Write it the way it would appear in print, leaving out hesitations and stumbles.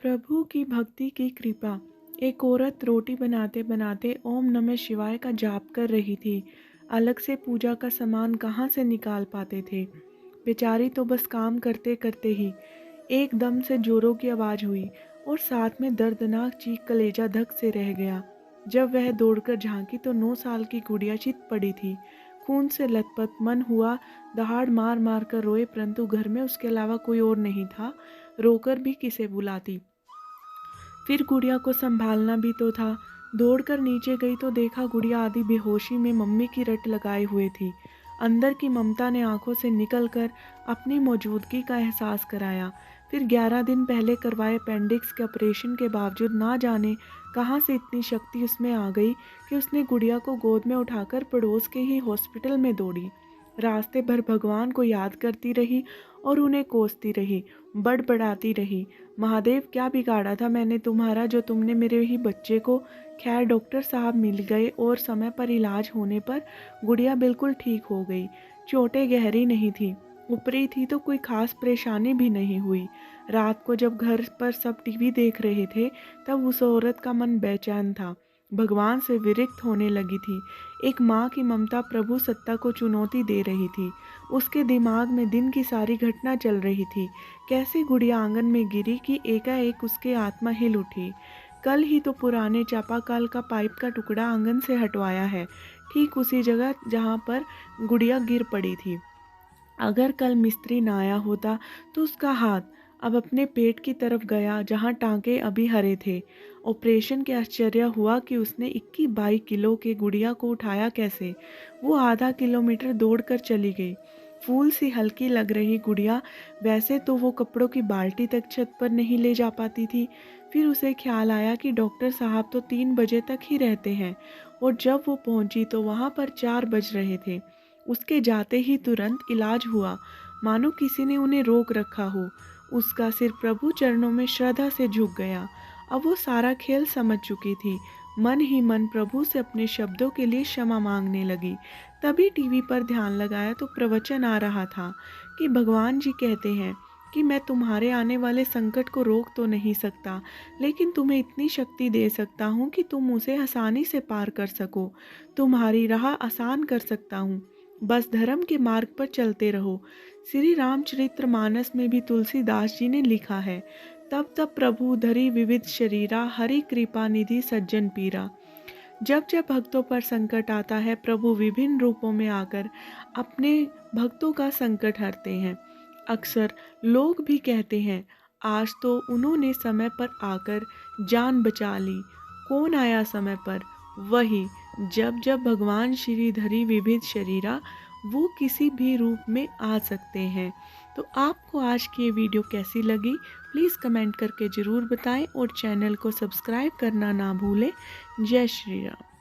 प्रभु की भक्ति की कृपा। एक औरत रोटी बनाते बनाते ओम नमः शिवाय का जाप कर रही थी। अलग से पूजा का सामान कहाँ से निकाल पाते थे। बेचारी तो बस काम करते करते ही एकदम से जोरों की आवाज़ हुई और साथ में दर्दनाक चीख। कलेजा धक से रह गया। जब वह दौड़कर झांकी तो 9 साल की गुड़िया चित पड़ी थी, खून से लथपथ। मन हुआ दहाड़ मार मार कर रोए, परंतु घर में उसके अलावा कोई और नहीं था। रोकर भी किसे बुलाती। फिर गुड़िया को संभालना भी तो था। दौड़कर नीचे गई तो देखा गुड़िया आधी बेहोशी में मम्मी की रट लगाए हुए थी। अंदर की ममता ने आंखों से निकलकर अपनी मौजूदगी का एहसास कराया। फिर 11 दिन पहले करवाए अपेंडिक्स के ऑपरेशन के बावजूद ना जाने कहाँ से इतनी शक्ति उसमें आ गई कि उसने गुड़िया को गोद में उठाकर पड़ोस के ही हॉस्पिटल में दौड़ी। रास्ते भर भगवान को याद करती रही और उन्हें कोसती रही, बड़बड़ाती रही। महादेव, क्या बिगाड़ा था मैंने तुम्हारा जो तुमने मेरे ही बच्चे को। खैर डॉक्टर साहब मिल गए और समय पर इलाज होने पर गुड़िया बिल्कुल ठीक हो गई। चोटें गहरी नहीं थी, ऊपरी थी, तो कोई खास परेशानी भी नहीं हुई। रात को जब घर पर सब टीवी देख रहे थे तब उस औरत का मन बेचैन था, भगवान से विरक्त होने लगी थी। एक माँ की ममता प्रभु सत्ता को चुनौती दे रही थी। उसके दिमाग में दिन की सारी घटना चल रही थी। कैसे गुड़िया आंगन में गिरी कि एकाएक उसकी आत्मा हिल उठी। कल ही तो पुराने चापाकल का पाइप का टुकड़ा आंगन से हटवाया है, ठीक उसी जगह जहाँ पर गुड़िया गिर पड़ी थी। अगर कल मिस्त्री ना आया होता तो उसका हाथ अब अपने पेट की तरफ गया जहां टांके अभी हरे थे। ऑपरेशन के आश्चर्य हुआ कि उसने 21-22 किलो के गुड़िया को उठाया कैसे। वो आधा किलोमीटर दौड़कर चली गई। फूल सी हल्की लग रही गुड़िया वैसे तो वो कपड़ों की बाल्टी तक छत पर नहीं ले जा पाती थी। फिर उसे ख्याल आया कि डॉक्टर साहब तो 3 बजे तक ही रहते हैं और जब वो पहुंची तो वहां पर 4 बज रहे थे। उसके जाते ही तुरंत इलाज हुआ, मानो किसी ने उन्हें रोक रखा हो। उसका सिर प्रभु चरणों में श्रद्धा से झुक गया। अब वो सारा खेल समझ चुकी थी। मन ही मन प्रभु से अपने शब्दों के लिए क्षमा मांगने लगी। तभी टीवी पर ध्यान लगाया तो प्रवचन आ रहा था कि भगवान जी कहते हैं कि मैं तुम्हारे आने वाले संकट को रोक तो नहीं सकता, लेकिन तुम्हें इतनी शक्ति दे सकता हूँ कि तुम उसे आसानी से पार कर सको। तुम्हारी राह आसान कर सकता हूँ, बस धर्म के मार्ग पर चलते रहो। श्री रामचरितमानस में भी तुलसीदास जी ने लिखा है, तब तब प्रभु धरि विविध शरीरा, हरि कृपा निधि सज्जन पीरा। जब जब भक्तों पर संकट आता है प्रभु विभिन्न रूपों में आकर अपने भक्तों का संकट हरते हैं। अक्सर लोग भी कहते हैं, आज तो उन्होंने समय पर आकर जान बचा ली। कौन आया समय पर? वही, जब जब भगवान श्री धरी विविध शरीरा, वो किसी भी रूप में आ सकते हैं। तो आपको आज की ये वीडियो कैसी लगी प्लीज़ कमेंट करके ज़रूर बताएं और चैनल को सब्सक्राइब करना ना भूलें। जय श्री राम।